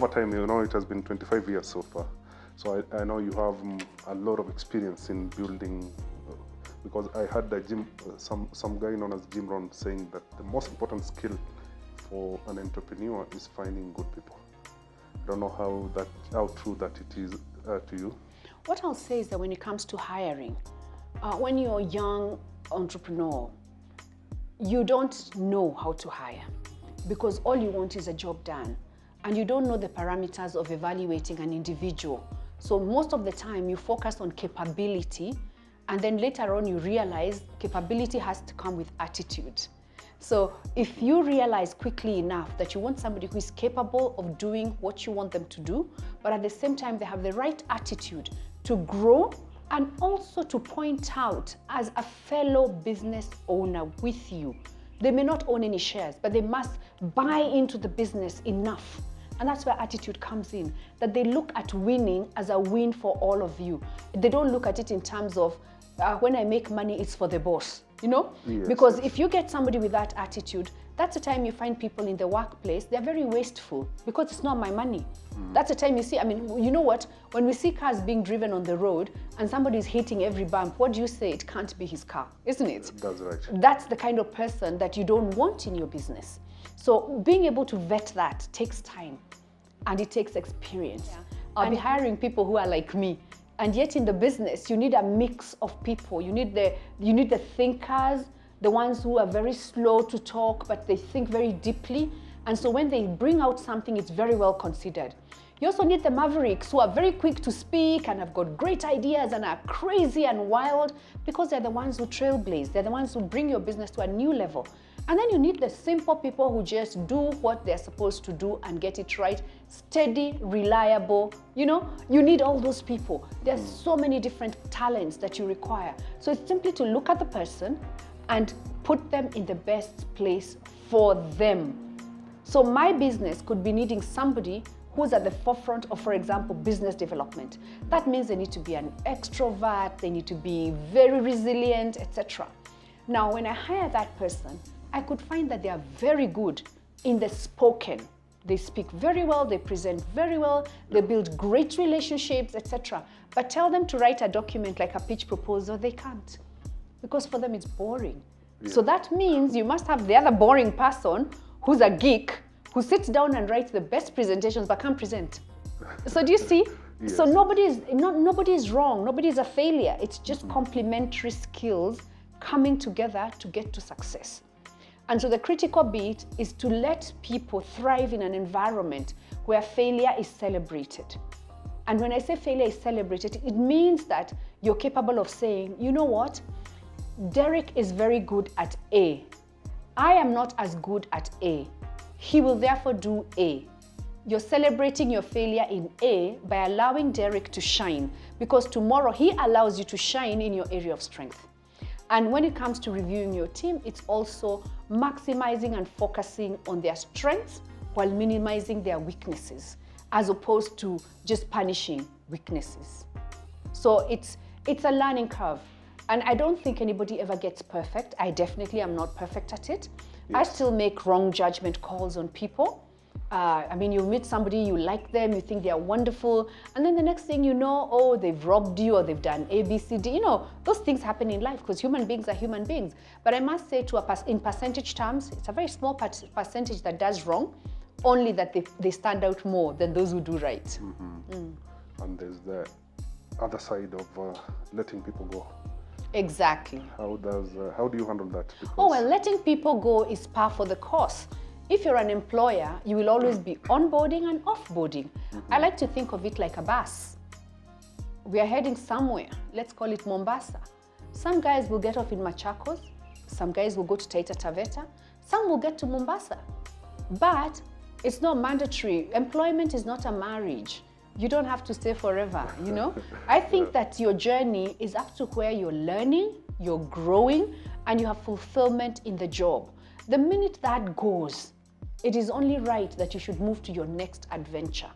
over time, it has been 25 years so far. So I know you have a lot of experience in building, because I had some guy known as Jim Rohn saying that the most important skill for an entrepreneur is finding good people. I don't know how true that it is to you. What I'll say is that when it comes to hiring, when you're a young entrepreneur, you don't know how to hire because all you want is a job done and you don't know the parameters of evaluating an individual. So most of the time you focus on capability, and then later on you realize capability has to come with attitude. So if you realize quickly enough that you want somebody who is capable of doing what you want them to do, but at the same time they have the right attitude to grow and also to point out as a fellow business owner with you. They may not own any shares, but they must buy into the business enough. And that's where attitude comes in, that they look at winning as a win for all of you. They don't look at it in terms of, when I make money, it's for the boss, Yes, because if you get somebody with that attitude, that's the time you find people in the workplace, they're very wasteful because it's not my money. That's the time you see, you know what? When we see cars being driven on the road and somebody's hitting every bump, what do you say? It can't be his car, isn't it? That's right. That's the kind of person that you don't want in your business. So being able to vet that takes time and it takes experience. Yeah. I'll be hiring people who are like me. And yet in the business, you need a mix of people. You need the thinkers, the ones who are very slow to talk, but they think very deeply. And so when they bring out something, it's very well considered. You also need the mavericks who are very quick to speak and have got great ideas and are crazy and wild, because they're the ones who trailblaze. They're the ones who bring your business to a new level. And then you need the simple people who just do what they're supposed to do and get it right. Steady, reliable, you need all those people. There's so many different talents that you require. So it's simply to look at the person and put them in the best place for them. So my business could be needing somebody who's at the forefront of, for example, business development. That means they need to be an extrovert, they need to be very resilient, etc. Now, when I hire that person, I could find that they are very good in the spoken. They speak very well, they present very well, they build great relationships, etc. But tell them to write a document like a pitch proposal, they can't. Because for them it's boring. Yeah. So that means you must have the other boring person who's a geek, who sits down and writes the best presentations but can't present. So do you see? Yes. So nobody is wrong, nobody is a failure. It's just complementary skills coming together to get to success. And so the critical bit is to let people thrive in an environment where failure is celebrated. And when I say failure is celebrated, it means that you're capable of saying, you know what? Derek is very good at A. I am not as good at A. He will therefore do A. You're celebrating your failure in A by allowing Derek to shine, because tomorrow he allows you to shine in your area of strength. And when it comes to reviewing your team, it's also maximizing and focusing on their strengths while minimizing their weaknesses, as opposed to just punishing weaknesses. So it's a learning curve. And I don't think anybody ever gets perfect. I definitely am not perfect at it. Yes. I still make wrong judgment calls on people. You meet somebody, you like them, you think they are wonderful, and then the next thing you know, oh, they've robbed you or they've done A, B, C, D. Those things happen in life because human beings are human beings. But I must say, in percentage terms, it's a very small percentage that does wrong, only that they stand out more than those who do right. Mm-hmm. And there's the other side of letting people go. Exactly. How do you handle that? Because letting people go is par for the course. If you're an employer, you will always be onboarding and offboarding. Mm-hmm. I like to think of it like a bus. We are heading somewhere, let's call it Mombasa. Some guys will get off in Machakos, some guys will go to Taita Taveta, some will get to Mombasa. But it's not mandatory. Employment is not a marriage. You don't have to stay forever, I think that your journey is up to where you're learning, you're growing, and you have fulfillment in the job. The minute that goes, it is only right that you should move to your next adventure.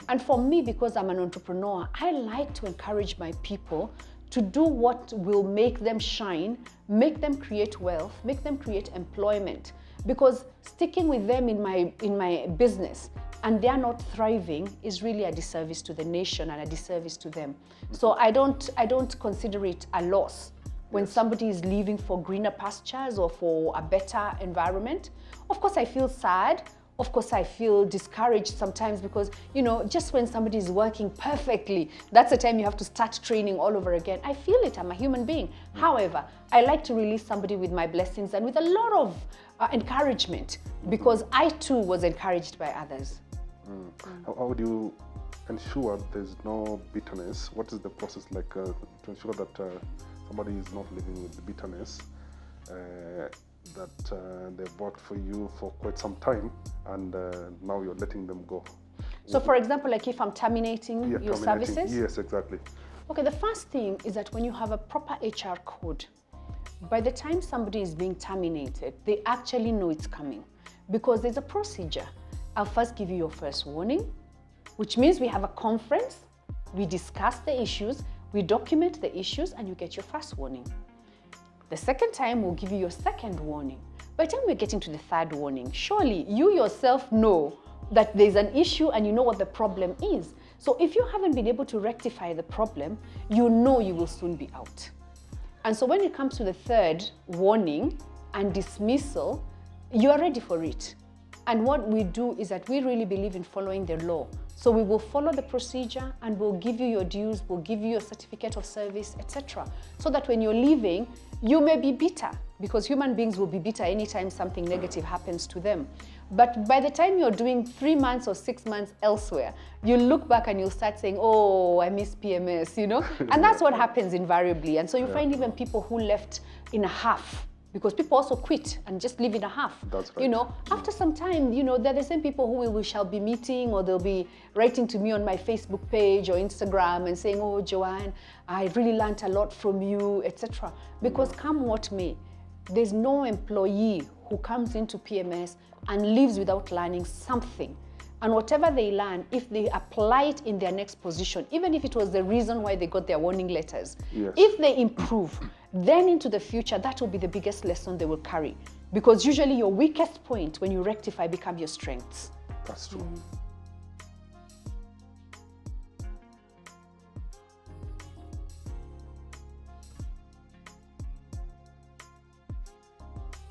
And for me, because I'm an entrepreneur, I like to encourage my people to do what will make them shine, make them create wealth, make them create employment. Because sticking with them in my business and they are not thriving is really a disservice to the nation and a disservice to them. So I don't consider it a loss when somebody is leaving for greener pastures or for a better environment. Of course, I feel sad. Of course, I feel discouraged sometimes because, you know, just when somebody is working perfectly, that's the time you have to start training all over again. I feel it, I'm a human being. However, I like to release somebody with my blessings and with a lot of encouragement, because I too was encouraged by others. How do you ensure there's no bitterness? What is the process like to ensure that somebody is not living with the bitterness that they've worked for you for quite some time, and now you're letting them go? So for example, like if I'm terminating your services? Yes, exactly. Okay, the first thing is that when you have a proper HR code, by the time somebody is being terminated, they actually know it's coming, because there's a procedure. I'll first give you your first warning, which means we have a conference, we discuss the issues, we document the issues, and you get your first warning. The second time, we'll give you your second warning. By the time we're getting to the third warning, surely you yourself know that there's an issue and you know what the problem is. So if you haven't been able to rectify the problem, you know you will soon be out. And so when it comes to the third warning and dismissal, you are ready for it. And what we do is that we really believe in following the law. So we will follow the procedure and we'll give you your dues, we'll give you your certificate of service, etc. So that when you're leaving, you may be bitter, because human beings will be bitter anytime something negative happens to them. But by the time you're doing 3 months or 6 months elsewhere, you look back and you'll start saying, oh, I miss PMS, you know? And that's what happens invariably. And so you find even people who left in a half, because people also quit and just live in a half. That's right. You know, after some time, you know, they're the same people who we shall be meeting, or they'll be writing to me on my Facebook page or Instagram and saying, oh, Joanne, I really learned a lot from you, etc. Because come what may, there's no employee who comes into PMS and leaves without learning something. And whatever they learn, if they apply it in their next position, even if it was the reason why they got their warning letters, if they improve, then into the future, that will be the biggest lesson they will carry. Because usually your weakest point, when you rectify, become your strengths. That's true.